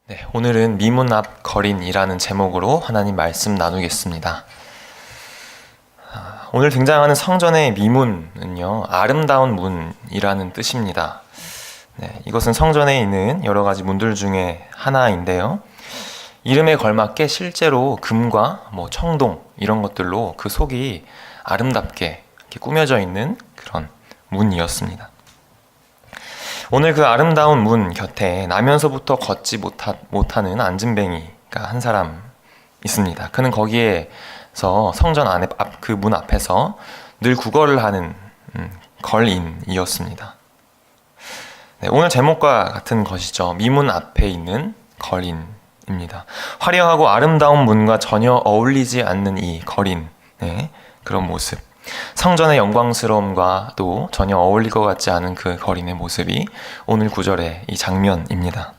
네, 오늘은 미문 앞 거린이라는 제목으로 하나님 말씀 나누겠습니다. 오늘 등장하는 성전의 미문은요, 아름다운 문이라는 뜻입니다. 네, 이것은 성전에 있는 여러 가지 문들 중에 하나인데요. 이름에 걸맞게 실제로 금과 청동 이런 것들로 그 속이 아름답게 이렇게 꾸며져 있는 그런 문이었습니다. 오늘 그 아름다운 문 곁에 나면서부터 걷지 못하는 안진뱅이가 한 사람 있습니다. 그는 거기에서 성전 안에 그 문 앞에서 늘 구걸을 하는 걸인이었습니다. 네, 오늘 제목과 같은 것이죠. 미문 앞에 있는 걸인입니다. 화려하고 아름다운 문과 전혀 어울리지 않는 이 걸인, 그런 모습. 성전의 영광스러움과도 전혀 어울릴 것 같지 않은 그 거린의 모습이 오늘 구절의 이 장면입니다.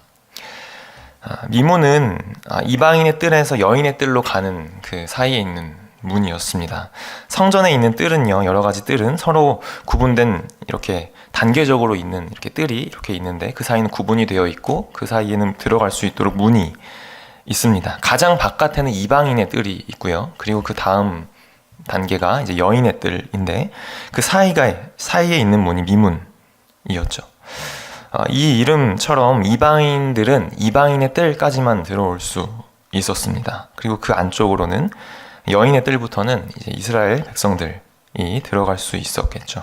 미문은 이방인의 뜰에서 여인의 뜰로 가는 그 사이에 있는 문이었습니다. 성전에 있는 뜰은요, 여러 가지 뜰은 서로 구분된 이렇게 단계적으로 있는 이렇게 뜰이 이렇게 있는데 그 사이는 구분이 되어 있고 그 사이에는 들어갈 수 있도록 문이 있습니다. 가장 바깥에는 이방인의 뜰이 있고요. 그리고 그 다음 단계가 이제 여인의 뜰인데 그 사이에 있는 문이 미문이었죠. 이 이름처럼 이방인들은 이방인의 뜰까지만 들어올 수 있었습니다. 그리고 그 안쪽으로는 여인의 뜰부터는 이제 이스라엘 백성들이 들어갈 수 있었겠죠.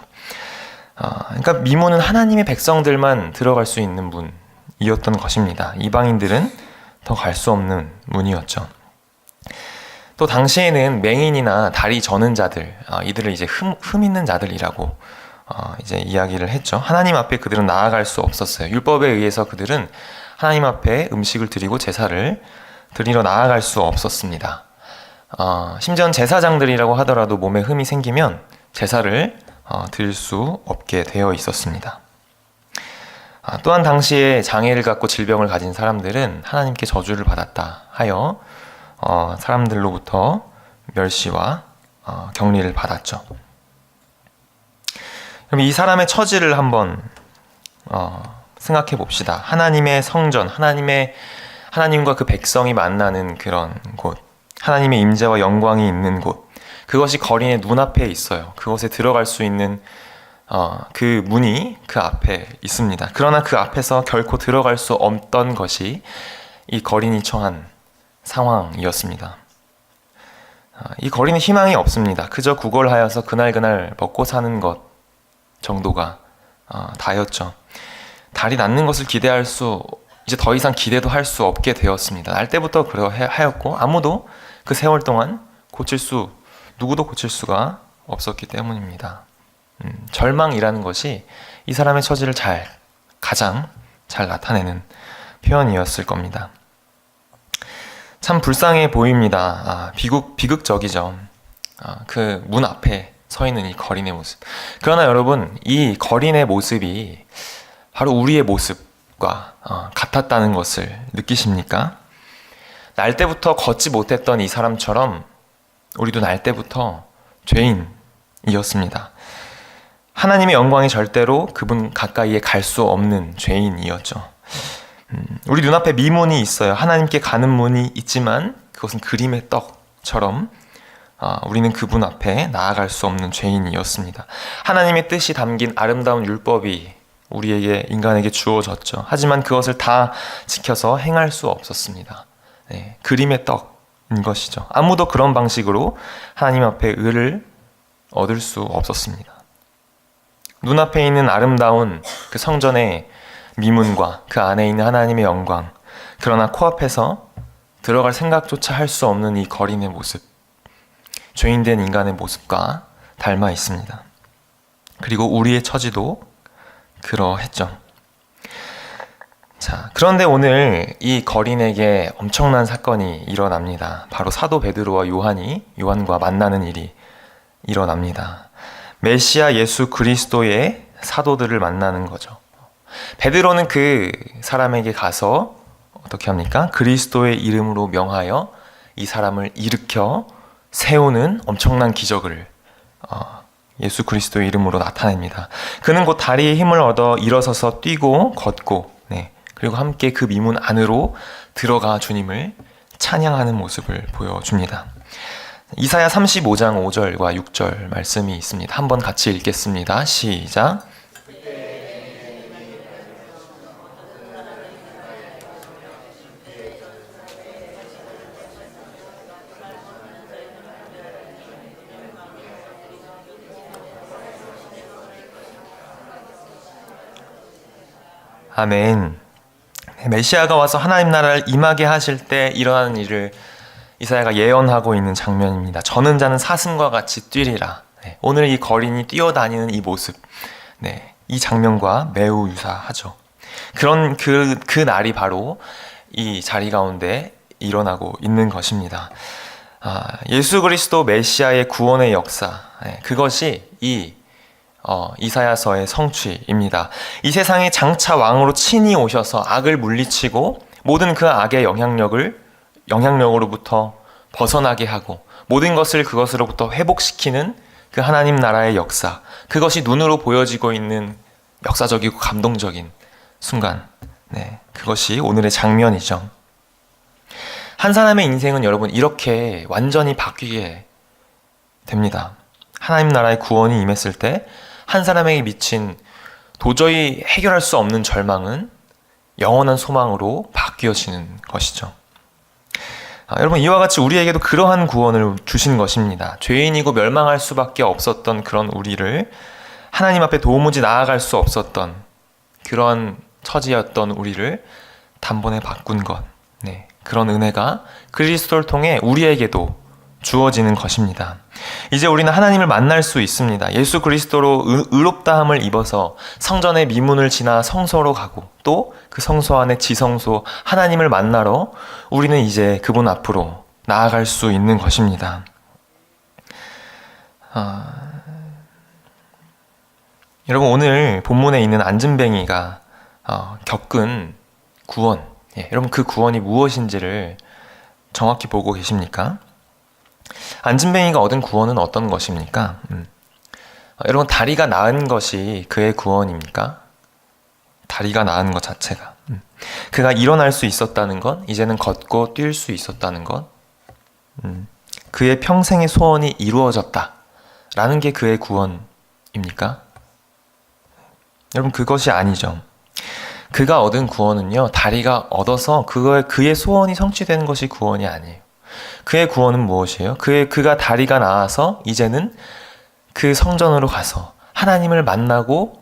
그러니까 미문은 하나님의 백성들만 들어갈 수 있는 문이었던 것입니다. 이방인들은 더 갈 수 없는 문이었죠. 또 당시에는 맹인이나 다리 저는 자들, 이들을 이제 흠 있는 자들이라고 이제 이야기를 했죠. 하나님 앞에 그들은 나아갈 수 없었어요. 율법에 의해서 그들은 하나님 앞에 음식을 드리고 제사를 드리러 나아갈 수 없었습니다. 심지어는 제사장들이라고 하더라도 몸에 흠이 생기면 제사를 드릴 수 없게 되어 있었습니다. 또한 당시에 장애를 갖고 질병을 가진 사람들은 하나님께 저주를 받았다 하여 사람들로부터 멸시와 격리를 받았죠. 그럼 이 사람의 처지를 한번 생각해 봅시다. 하나님의 성전, 하나님과 그 백성이 만나는 그런 곳, 하나님의 임재와 영광이 있는 곳, 그것이 거린의 눈앞에 있어요. 그곳에 들어갈 수 있는 그 문이 그 앞에 있습니다. 그러나 그 앞에서 결코 들어갈 수 없던 것이 이 거린이 처한 상황이었습니다. 이 거리는 희망이 없습니다. 그저 구걸하여서 그날 먹고 사는 것 정도가 다였죠. 달이 낳는 것을 이제 더 이상 기대도 할 수 없게 되었습니다. 날 때부터 그러하였고 아무도 그 세월 동안 누구도 고칠 수가 없었기 때문입니다. 절망이라는 것이 이 사람의 처지를 가장 잘 나타내는 표현이었을 겁니다. 참 불쌍해 보입니다. 비극적이죠. 그 문 앞에 서 있는 이 거린의 모습. 그러나 여러분, 이 거린의 모습이 바로 우리의 모습과 같았다는 것을 느끼십니까? 날 때부터 걷지 못했던 이 사람처럼 우리도 날 때부터 죄인이었습니다. 하나님의 영광이 절대로 그분 가까이에 갈 수 없는 죄인이었죠. 우리 눈앞에 미문이 있어요. 하나님께 가는 문이 있지만 그것은 그림의 떡처럼 우리는 그분 앞에 나아갈 수 없는 죄인이었습니다. 하나님의 뜻이 담긴 아름다운 율법이 인간에게 주어졌죠. 하지만 그것을 다 지켜서 행할 수 없었습니다. 그림의 떡인 것이죠. 아무도 그런 방식으로 하나님 앞에 의를 얻을 수 없었습니다. 눈앞에 있는 아름다운 그 성전의 미문과 그 안에 있는 하나님의 영광, 그러나 코앞에서 들어갈 생각조차 할 수 없는 이 거린의 모습, 죄인된 인간의 모습과 닮아 있습니다. 그리고 우리의 처지도 그러했죠. 자, 그런데 오늘 이 거린에게 엄청난 사건이 일어납니다. 바로 사도 베드로와 요한과 만나는 일이 일어납니다. 메시아 예수 그리스도의 사도들을 만나는 거죠. 베드로는 그 사람에게 가서 어떻게 합니까? 그리스도의 이름으로 명하여 이 사람을 일으켜 세우는 엄청난 기적을 예수 그리스도의 이름으로 나타냅니다. 그는 곧 다리에 힘을 얻어 일어서서 뛰고 걷고 그리고 함께 그 미문 안으로 들어가 주님을 찬양하는 모습을 보여줍니다. 이사야 35장 5절과 6절 말씀이 있습니다. 한번 같이 읽겠습니다. 시작. 아멘. 메시아가 와서 하나님 나라를 임하게 하실 때 일어나는 일을 이사야가 예언하고 있는 장면입니다. 저는 자는 사슴과 같이 뛰리라. 오늘 이 거린이 뛰어다니는 이 모습, 이 장면과 매우 유사하죠. 그런 그 날이 바로 이 자리 가운데 일어나고 있는 것입니다. 예수 그리스도 메시아의 구원의 역사, 그것이 이사야서의 성취입니다. 이 세상에 장차 왕으로 친히 오셔서 악을 물리치고 모든 그 악의 영향력으로부터 벗어나게 하고 모든 것을 그것으로부터 회복시키는 그 하나님 나라의 역사, 그것이 눈으로 보여지고 있는 역사적이고 감동적인 순간, 그것이 오늘의 장면이죠. 한 사람의 인생은 여러분 이렇게 완전히 바뀌게 됩니다. 하나님 나라의 구원이 임했을 때 한 사람에게 미친 도저히 해결할 수 없는 절망은 영원한 소망으로 바뀌어지는 것이죠. 여러분 이와 같이 우리에게도 그러한 구원을 주신 것입니다. 죄인이고 멸망할 수밖에 없었던 그런 우리를 하나님 앞에 도무지 나아갈 수 없었던 그런 처지였던 우리를 단번에 바꾼 것, 그런 은혜가 그리스도를 통해 우리에게도 주어지는 것입니다. 이제 우리는 하나님을 만날 수 있습니다. 예수 그리스도로 의롭다함을 입어서 성전의 미문을 지나 성소로 가고 또 그 성소 안에 지성소 하나님을 만나러 우리는 이제 그분 앞으로 나아갈 수 있는 것입니다. 여러분 오늘 본문에 있는 안진뱅이가 겪은 구원, 여러분 그 구원이 무엇인지를 정확히 보고 계십니까? 안진뱅이가 얻은 구원은 어떤 것입니까? 여러분 다리가 나은 것이 그의 구원입니까? 다리가 나은 것 자체가, 그가 일어날 수 있었다는 것, 이제는 걷고 뛸 수 있었다는 것, 그의 평생의 소원이 이루어졌다라는 게 그의 구원입니까? 여러분 그것이 아니죠. 그가 얻은 구원은요, 다리가 얻어서 그의 소원이 성취되는 것이 구원이 아니에요. 그의 구원은 무엇이에요? 그가 다리가 나아서 이제는 그 성전으로 가서 하나님을 만나고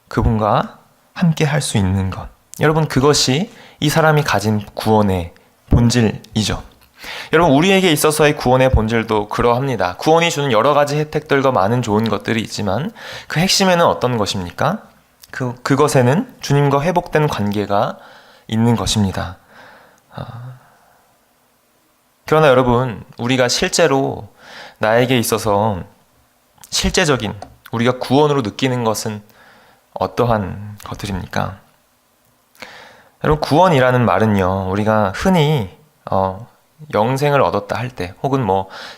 그분과 함께 할 수 있는 것. 여러분 그것이 이 사람이 가진 구원의 본질이죠. 여러분 우리에게 있어서의 구원의 본질도 그러합니다. 구원이 주는 여러 가지 혜택들과 많은 좋은 것들이 있지만 그 핵심에는 어떤 것입니까? 그것에는 주님과 회복된 관계가 있는 것입니다. 그러나 여러분 우리가 실제로 나에게 있어서 실제적인 우리가 구원으로 느끼는 것은 어떠한 것들입니까? 여러분 구원이라는 말은요 우리가 흔히 영생을 얻었다 할 때 혹은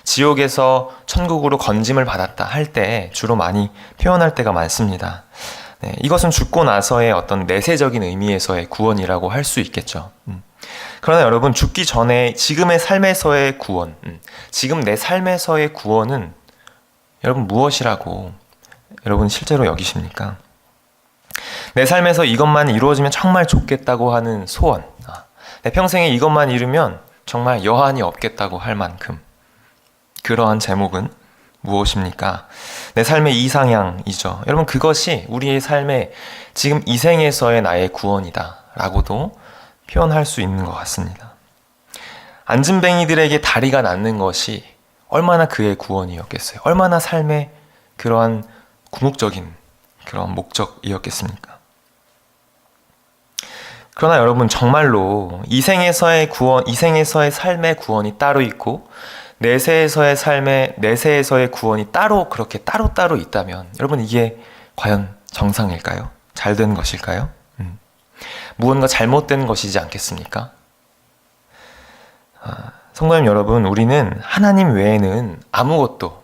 지옥에서 천국으로 건짐을 받았다 할 때 주로 많이 표현할 때가 많습니다. 이것은 죽고 나서의 어떤 내세적인 의미에서의 구원이라고 할 수 있겠죠. 그러나 여러분 죽기 전에 지금의 삶에서의 구원, 지금 내 삶에서의 구원은 여러분 무엇이라고 여러분 실제로 여기십니까? 내 삶에서 이것만 이루어지면 정말 좋겠다고 하는 소원, 내 평생에 이것만 이루면 정말 여한이 없겠다고 할 만큼 그러한 제목은 무엇입니까? 내 삶의 이상향이죠. 여러분 그것이 우리의 삶의 지금 이 생에서의 나의 구원이다 라고도 표현할 수 있는 것 같습니다. 안진뱅이들에게 다리가 낫는 것이 얼마나 그의 구원이었겠어요? 얼마나 삶의 그러한 궁극적인 그런 목적이었겠습니까? 그러나 여러분 정말로 이 생에서의 구원, 이 생에서의 삶의 구원이 따로 있고 내세에서의 구원이 그렇게 따로따로 있다면 여러분 이게 과연 정상일까요? 잘된 것일까요? 무언가 잘못된 것이지 않겠습니까? 성도님 여러분, 우리는 하나님 외에는 아무것도,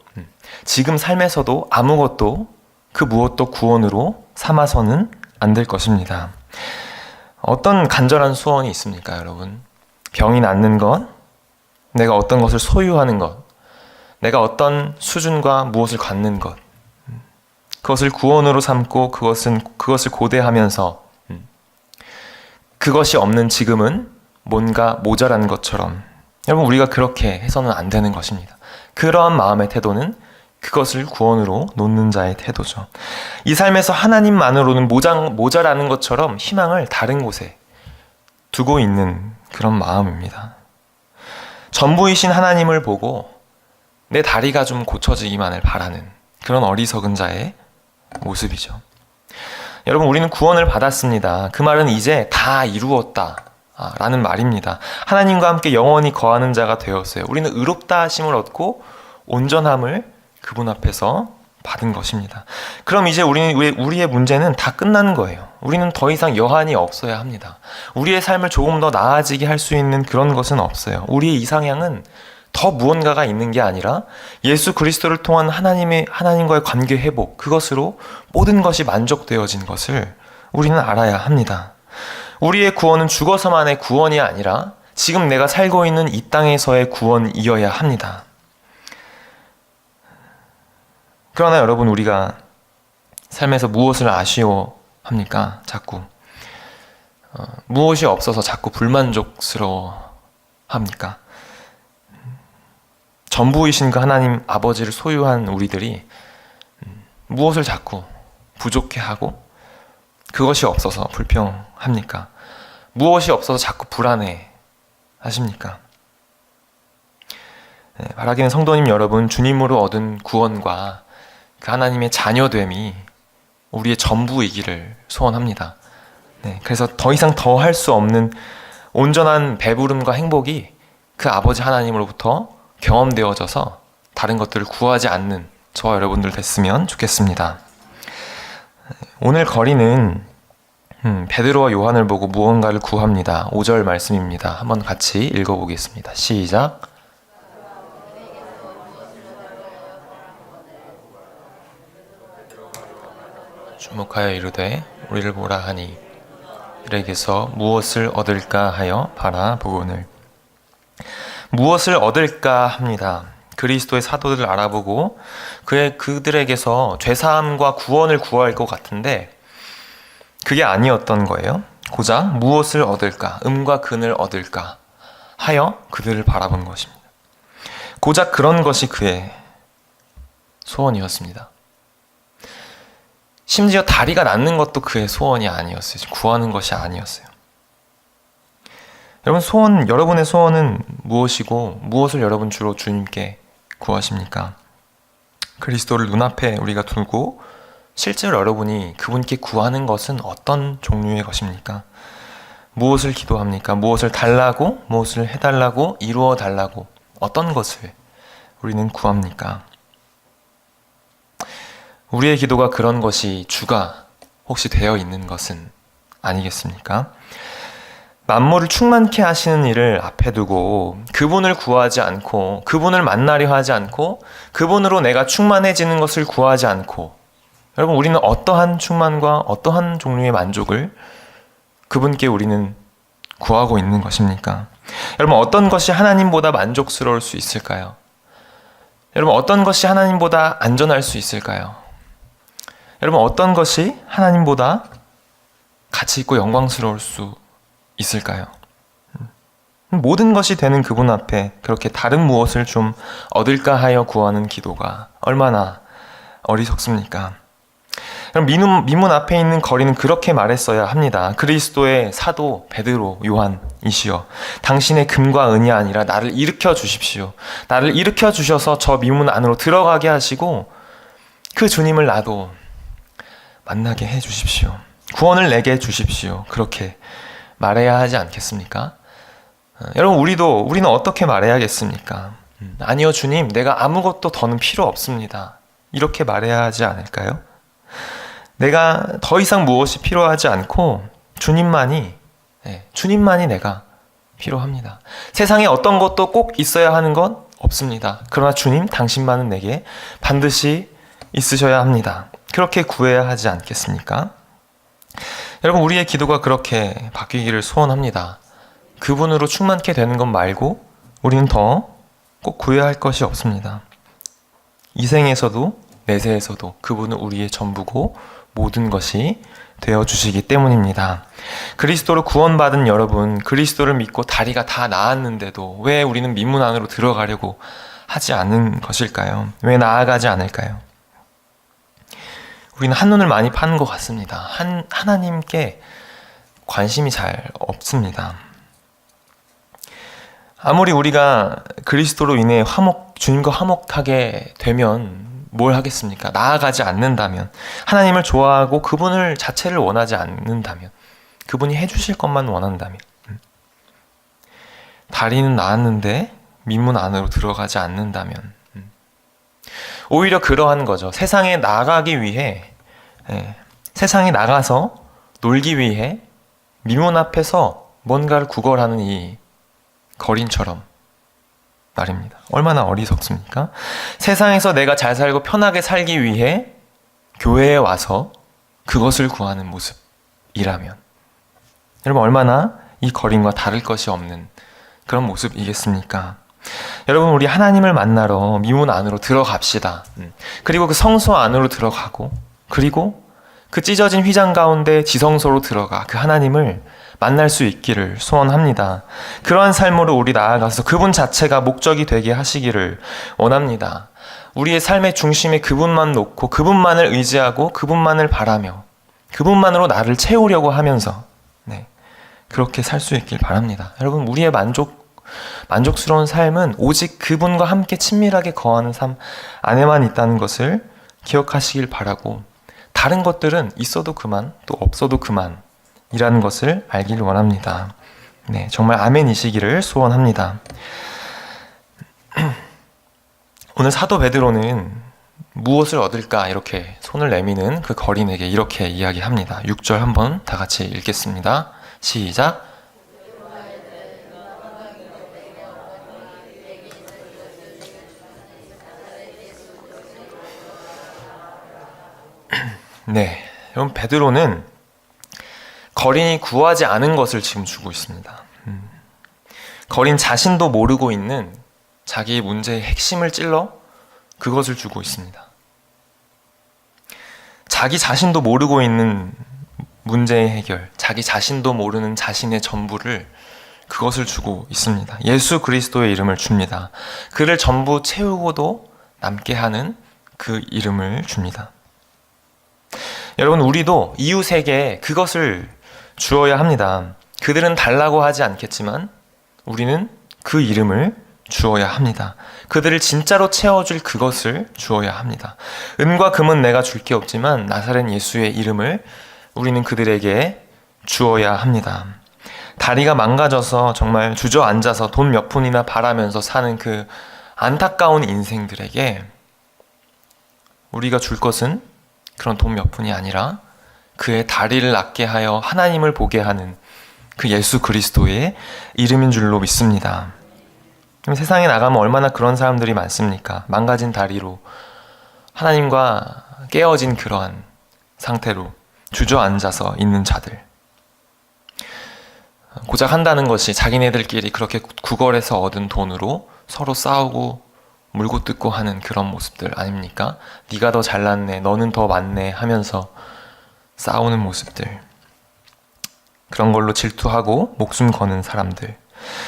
지금 삶에서도 아무것도 그 무엇도 구원으로 삼아서는 안 될 것입니다. 어떤 간절한 소원이 있습니까, 여러분? 병이 낫는 것, 내가 어떤 것을 소유하는 것, 내가 어떤 수준과 무엇을 갖는 것, 그것을 구원으로 삼고 그것을 고대하면서 그것이 없는 지금은 뭔가 모자란 것처럼, 여러분, 우리가 그렇게 해서는 안 되는 것입니다. 그러한 마음의 태도는 그것을 구원으로 놓는 자의 태도죠. 이 삶에서 하나님만으로는 모자라는 것처럼 희망을 다른 곳에 두고 있는 그런 마음입니다. 전부이신 하나님을 보고 내 다리가 좀 고쳐지기만을 바라는 그런 어리석은 자의 모습이죠. 여러분, 우리는 구원을 받았습니다. 그 말은 이제 다 이루었다 라는 말입니다. 하나님과 함께 영원히 거하는 자가 되었어요. 우리는 의롭다 하심을 얻고 온전함을 그분 앞에서 받은 것입니다. 그럼 이제 우리의 문제는 다 끝난 거예요. 우리는 더 이상 여한이 없어야 합니다. 우리의 삶을 조금 더 나아지게 할 수 있는 그런 것은 없어요. 우리의 이상향은 더 무언가가 있는 게 아니라 예수 그리스도를 통한 하나님과의 관계 회복, 그것으로 모든 것이 만족되어진 것을 우리는 알아야 합니다. 우리의 구원은 죽어서만의 구원이 아니라 지금 내가 살고 있는 이 땅에서의 구원이어야 합니다. 그러나 여러분, 우리가 삶에서 무엇을 아쉬워합니까? 자꾸 무엇이 없어서 자꾸 불만족스러워합니까? 전부이신 그 하나님 아버지를 소유한 우리들이 무엇을 자꾸 부족해하고 그것이 없어서 불평합니까? 무엇이 없어서 자꾸 불안해 하십니까? 바라기는 성도님 여러분, 주님으로 얻은 구원과 그 하나님의 자녀됨이 우리의 전부이기를 소원합니다. 그래서 더 이상 더 할 수 없는 온전한 배부름과 행복이 그 아버지 하나님으로부터 경험되어져서 다른 것들을 구하지 않는 저와 여러분들 됐으면 좋겠습니다. 오늘 거리는 베드로와 요한을 보고 무언가를 구합니다. 5절 말씀입니다. 한번 같이 읽어보겠습니다. 시작. 주목하여 이르되 우리를 보라 하니 그에게서 무엇을 얻을까 하여 바라보거늘. 무엇을 얻을까 합니다. 그리스도의 사도들을 알아보고 그들에게서 죄사함과 구원을 구할 것 같은데 그게 아니었던 거예요. 고작 무엇을 얻을까, 음과 근을 얻을까 하여 그들을 바라본 것입니다. 고작 그런 것이 그의 소원이었습니다. 심지어 다리가 낫는 것도 그의 소원이 아니었어요. 구하는 것이 아니었어요. 여러분의 소원은 무엇이고 무엇을 여러분 주로 주님께 구하십니까? 그리스도를 눈앞에 우리가 두고 실제로 여러분이 그분께 구하는 것은 어떤 종류의 것입니까? 무엇을 기도합니까? 무엇을 달라고, 무엇을 해달라고, 이루어 달라고, 어떤 것을 우리는 구합니까? 우리의 기도가 그런 것이 주가 혹시 되어 있는 것은 아니겠습니까? 만물을 충만케 하시는 일을 앞에 두고 그분을 구하지 않고 그분을 만나려 하지 않고 그분으로 내가 충만해지는 것을 구하지 않고, 여러분, 우리는 어떠한 충만과 어떠한 종류의 만족을 그분께 우리는 구하고 있는 것입니까? 여러분, 어떤 것이 하나님보다 만족스러울 수 있을까요? 여러분, 어떤 것이 하나님보다 안전할 수 있을까요? 여러분, 어떤 것이 하나님보다 가치 있고 영광스러울 수 있을까요? 모든 것이 되는 그분 앞에 그렇게 다른 무엇을 좀 얻을까 하여 구하는 기도가 얼마나 어리석습니까? 미문 앞에 있는 거리는 그렇게 말했어야 합니다. 그리스도의 사도 베드로 요한이시여, 당신의 금과 은이 아니라 나를 일으켜 주십시오. 나를 일으켜 주셔서 저 미문 안으로 들어가게 하시고 그 주님을 나도 만나게 해 주십시오. 구원을 내게 해 주십시오. 그렇게 말해야 하지 않겠습니까? 여러분, 우리는 어떻게 말해야겠습니까? 아니요, 주님, 내가 아무것도 더는 필요 없습니다. 이렇게 말해야 하지 않을까요? 내가 더 이상 무엇이 필요하지 않고 주님만이 내가 필요합니다. 세상에 어떤 것도 꼭 있어야 하는 건 없습니다. 그러나 주님, 당신만은 내게 반드시 있으셔야 합니다. 그렇게 구해야 하지 않겠습니까? 여러분, 우리의 기도가 그렇게 바뀌기를 소원합니다. 그분으로 충만케 되는 것 말고 우리는 더 꼭 구해야 할 것이 없습니다. 이 생에서도 내세에서도 그분은 우리의 전부고 모든 것이 되어주시기 때문입니다. 그리스도로 구원받은 여러분, 그리스도를 믿고 다리가 다 나았는데도 왜 우리는 민문 안으로 들어가려고 하지 않는 것일까요? 왜 나아가지 않을까요? 우리는 한눈을 많이 파는 것 같습니다. 하나님께 관심이 잘 없습니다. 아무리 우리가 그리스도로 인해 주님과 화목하게 되면 뭘 하겠습니까? 나아가지 않는다면, 하나님을 좋아하고 그분을 자체를 원하지 않는다면, 그분이 해주실 것만 원한다면, 다리는 나았는데 민문 안으로 들어가지 않는다면, 오히려 그러한 거죠. 세상에 나가기 위해, 세상에 나가서 놀기 위해 민문 앞에서 뭔가를 구걸하는 이 거린처럼 말입니다. 얼마나 어리석습니까? 세상에서 내가 잘 살고 편하게 살기 위해 교회에 와서 그것을 구하는 모습이라면, 여러분, 얼마나 이 거린과 다를 것이 없는 그런 모습이겠습니까? 여러분, 우리 하나님을 만나러 미문 안으로 들어갑시다. 그리고 그 성소 안으로 들어가고, 그리고 그 찢어진 휘장 가운데 지성소로 들어가 그 하나님을 만날 수 있기를 소원합니다. 그러한 삶으로 우리 나아가서 그분 자체가 목적이 되게 하시기를 원합니다. 우리의 삶의 중심에 그분만 놓고 그분만을 의지하고 그분만을 바라며 그분만으로 나를 채우려고 하면서 그렇게 살 수 있길 바랍니다. 여러분, 우리의 만족스러운 삶은 오직 그분과 함께 친밀하게 거하는 삶 안에만 있다는 것을 기억하시길 바라고, 다른 것들은 있어도 그만, 또 없어도 그만 이라는 것을 알기를 원합니다. 정말 아멘이시기를 소원합니다. 오늘 사도 베드로는 무엇을 얻을까 이렇게 손을 내미는 그 거린에게 이렇게 이야기합니다. 6절 한번 다 같이 읽겠습니다. 시작. 여러분, 베드로는 거린이 구하지 않은 것을 지금 주고 있습니다. 거린 자신도 모르고 있는 자기의 문제의 핵심을 찔러 그것을 주고 있습니다. 자기 자신도 모르고 있는 문제의 해결, 자기 자신도 모르는 자신의 전부를, 그것을 주고 있습니다. 예수 그리스도의 이름을 줍니다. 그를 전부 채우고도 남게 하는 그 이름을 줍니다. 여러분, 우리도 이웃에게 그것을 주어야 합니다. 그들은 달라고 하지 않겠지만 우리는 그 이름을 주어야 합니다. 그들을 진짜로 채워줄 그것을 주어야 합니다. 은과 금은 내가 줄 게 없지만 나사렛 예수의 이름을 우리는 그들에게 주어야 합니다. 다리가 망가져서 정말 주저앉아서 돈 몇 푼이나 바라면서 사는 그 안타까운 인생들에게 우리가 줄 것은 그런 돈 몇 푼이 아니라 그의 다리를 낫게 하여 하나님을 보게 하는 그 예수 그리스도의 이름인 줄로 믿습니다. 세상에 나가면 얼마나 그런 사람들이 많습니까? 망가진 다리로 하나님과 깨어진 그러한 상태로 주저앉아서 있는 자들. 고작 한다는 것이 자기네들끼리 그렇게 구걸해서 얻은 돈으로 서로 싸우고 물고 뜯고 하는 그런 모습들 아닙니까? 네가 더 잘났네, 너는 더 많네 하면서 싸우는 모습들. 그런 걸로 질투하고 목숨 거는 사람들.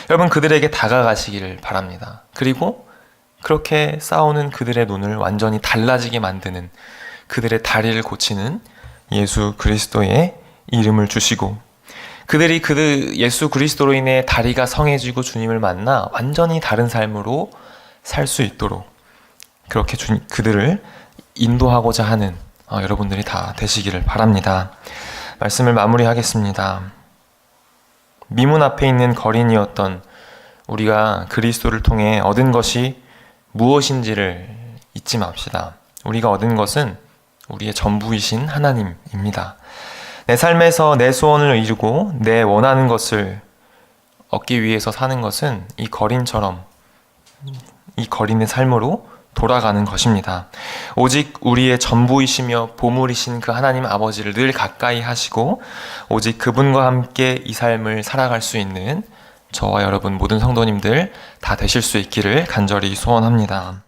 여러분, 그들에게 다가가시기를 바랍니다. 그리고 그렇게 싸우는 그들의 눈을 완전히 달라지게 만드는, 그들의 다리를 고치는 예수 그리스도의 이름을 주시고, 그들이 그 예수 그리스도로 인해 다리가 성해지고 주님을 만나 완전히 다른 삶으로 살 수 있도록 그렇게 그들을 인도하고자 하는 여러분들이 다 되시기를 바랍니다. 말씀을 마무리하겠습니다. 미문 앞에 있는 거린이었던 우리가 그리스도를 통해 얻은 것이 무엇인지를 잊지 맙시다. 우리가 얻은 것은 우리의 전부이신 하나님입니다. 내 삶에서 내 소원을 이루고 내 원하는 것을 얻기 위해서 사는 것은 이 거린처럼, 이 거린의 삶으로 돌아가는 것입니다. 오직 우리의 전부이시며 보물이신 그 하나님 아버지를 늘 가까이 하시고 오직 그분과 함께 이 삶을 살아갈 수 있는 저와 여러분 모든 성도님들 다 되실 수 있기를 간절히 소원합니다.